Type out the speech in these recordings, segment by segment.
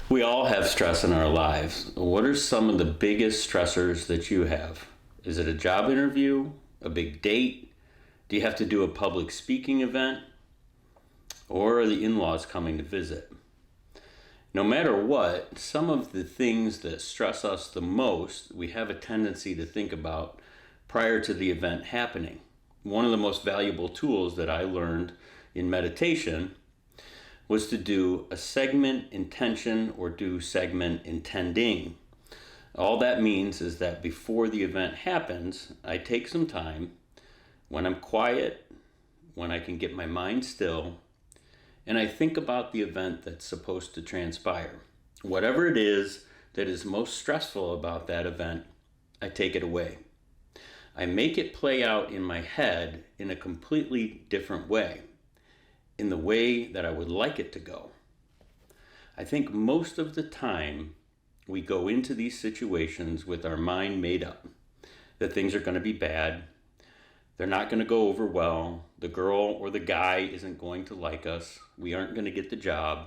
We all have stress in our lives. What are some of the biggest stressors that you have? Is it a job interview, a big date? Do you have to do a public speaking event? Or are the in-laws coming to visit? No matter what, some of the things that stress us the most, we have a tendency to think about prior to the event happening. One of the most valuable tools that I learned in meditation was to do a segment intention or do segment intending. All that means is that before the event happens, I take some time when I'm quiet, when I can get my mind still, and I think about the event that's supposed to transpire. Whatever it is that is most stressful about that event, I take it away. I make it play out in my head in a completely different way, in the way that I would like it to go. I think most of the time we go into these situations with our mind made up, that things are going to be bad, they're not going to go over well, the girl or the guy isn't going to like us, we aren't going to get the job,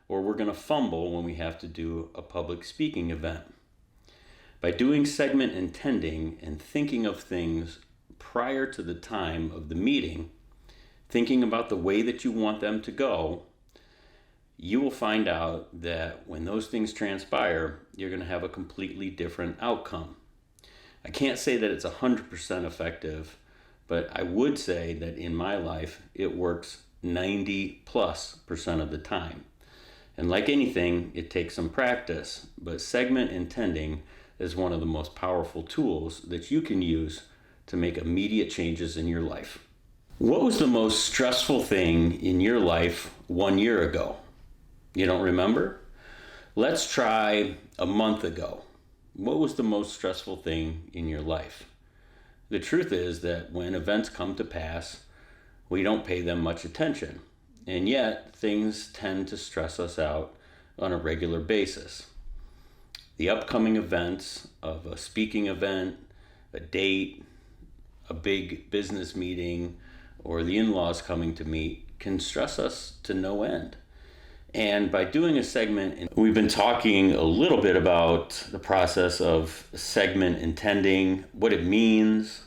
or we're going to fumble when we have to do a public speaking event. By doing segment intending and thinking of things prior to the time of the meeting, thinking about the way that you want them to go, you will find out that when those things transpire, you're going to have a completely different outcome. I can't say that it's 100% effective, but I would say that in my life, it works 90+% of the time. And like anything, it takes some practice, but segment intending is one of the most powerful tools that you can use to make immediate changes in your life. What was the most stressful thing in your life 1 year ago? You don't remember? Let's try a month ago. What was the most stressful thing in your life? The truth is that when events come to pass, we don't pay them much attention. And yet, things tend to stress us out on a regular basis. The upcoming events of a speaking event, a date, a big business meeting, or the in-laws coming to meet can stress us to no end. And by doing a segment, we've been talking a little bit about the process of segment intending, what it means,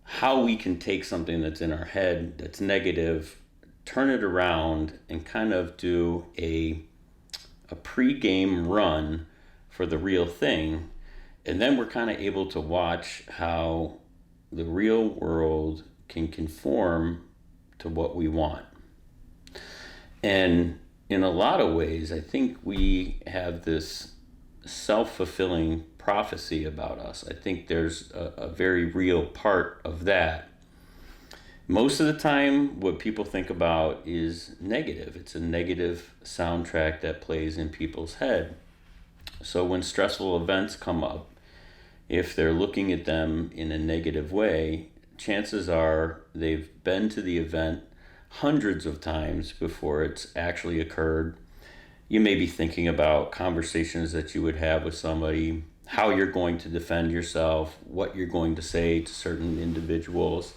how we can take something that's in our head that's negative, turn it around, and kind of do a pre-game run for the real thing. And then we're kind of able to watch how the real world can conform to what we want. And in a lot of ways, I think we have this self-fulfilling prophecy about us. I think there's a very real part of that. Most of the time, what people think about is negative. It's a negative soundtrack that plays in people's head. So when stressful events come up, if they're looking at them in a negative way, chances are they've been to the event hundreds of times before it's actually occurred. You may be thinking about conversations that you would have with somebody, how you're going to defend yourself, what you're going to say to certain individuals.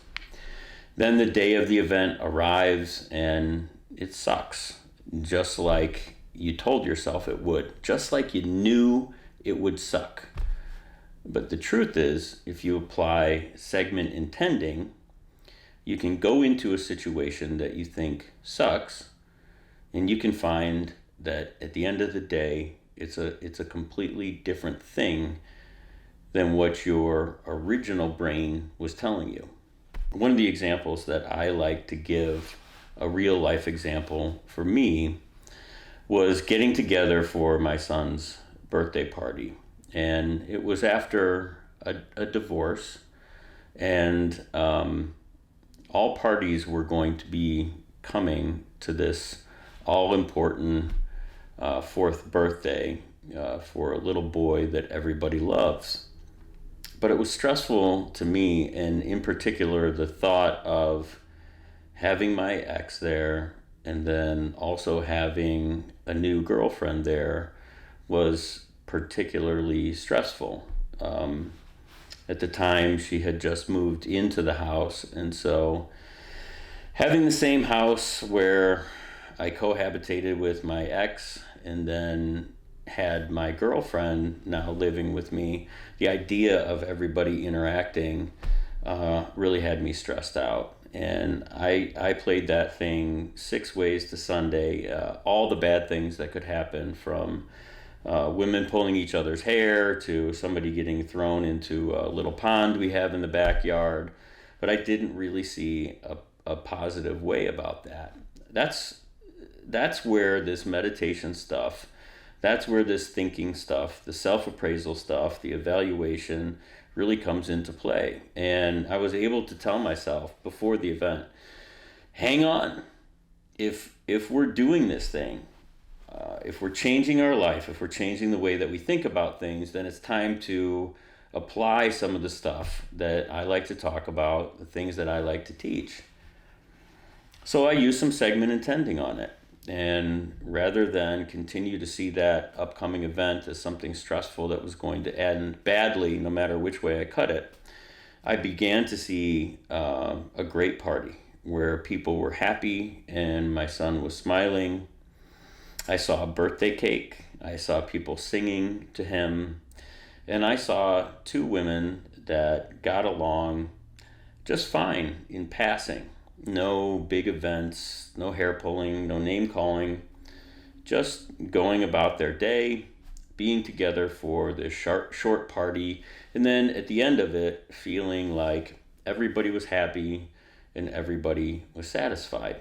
Then the day of the event arrives and it sucks, just like you told yourself it would, just like you knew it would suck. But the truth is, if you apply segment intending, you can go into a situation that you think sucks, and you can find that at the end of the day, it's a completely different thing than what your original brain was telling you. One of the examples that I like to give, a real life example for me, was getting together for my son's birthday party. And it was after a divorce, and all parties were going to be coming to this all-important fourth birthday for a little boy that everybody loves. But it was stressful to me, and in particular, the thought of having my ex there and then also having a new girlfriend there was particularly stressful. At the time, she had just moved into the house, and so having the same house where I cohabitated with my ex and then had my girlfriend now living with me, the idea of everybody interacting really had me stressed out. And I played that thing 6 ways to Sunday, all the bad things that could happen, from women pulling each other's hair to somebody getting thrown into a little pond we have in the backyard. But I didn't really see a positive way about that. That's where this meditation stuff, that's where this thinking stuff, the self-appraisal stuff, the evaluation really comes into play. And I was able to tell myself before the event, hang on. If we're doing this thing, if we're changing our life, if we're changing the way that we think about things, then it's time to apply some of the stuff that I like to talk about, the things that I like to teach. So I used some segment intending on it. And rather than continue to see that upcoming event as something stressful that was going to end badly no matter which way I cut it, I began to see a great party where people were happy and my son was smiling. I saw a birthday cake. I saw people singing to him. And I saw two women that got along just fine in passing. No big events, no hair pulling, no name calling, just going about their day, being together for this short party, and then at the end of it, feeling like everybody was happy and everybody was satisfied.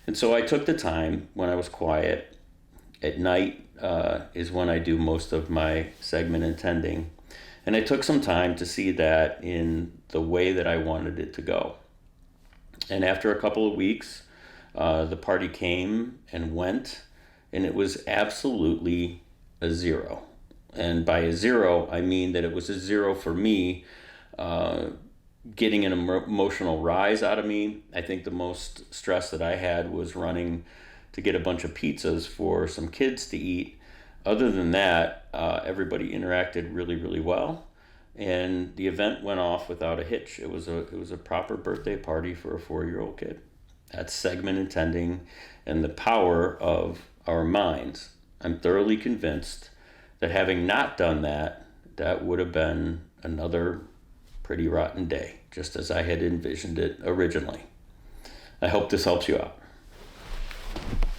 And so I took the time when I was quiet. At night is when I do most of my segment intending. And I took some time to see that in the way that I wanted it to go. And after a couple of weeks, the party came and went, and it was absolutely a zero. And by a zero, I mean that it was a zero for me, getting an emotional rise out of me. I think the most stress that I had was running to get a bunch of pizzas for some kids to eat. Other than that, everybody interacted really, really well. And the event went off without a hitch. It was a proper birthday party for a 4-year-old kid. That's segment intending and the power of our minds. I'm thoroughly convinced that having not done that, that would have been another pretty rotten day, just as I had envisioned it originally. I hope this helps you out.